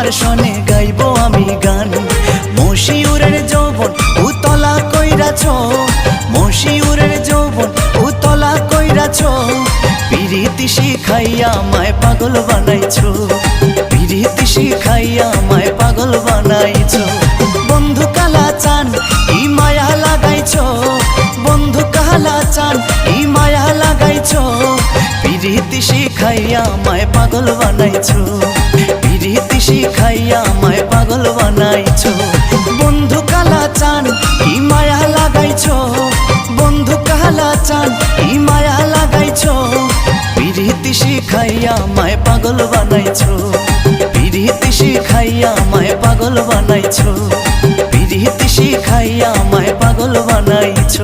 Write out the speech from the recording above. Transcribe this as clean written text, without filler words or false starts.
তোমার শনে গাইবো আমি গান। মশিউরের যৌবন উতলা কইরাছ, মশিউরের যৌবন উতলা কইরাছ। পিরিতি শিখাইয়া আমায় পাগল বানাইছো, পিরিতি শিখাইয়া আমায় পাগল বানাইছো। বন্ধু কালা চান ই মায়া লাগাইছো, বন্ধু কালা চান ই মায়া লাগাইছো। পিরিতি শিখাইয়া আমায় পাগল বানাইছো, পিরিতি শিখাইয়া আমায় পাগল বানাইছো। বন্ধু কালা চান ই মায়া লাগাইছো, বন্ধু কালা চান ই মায়া লাগাইছো। পিরিতি শিখাইয়া আমায় পাগল বানাইছো, পিরিতি শিখাইয়া আমায় পাগল বানাইছো, পিরিতি শিখাইয়া আমায় পাগল বানাইছো।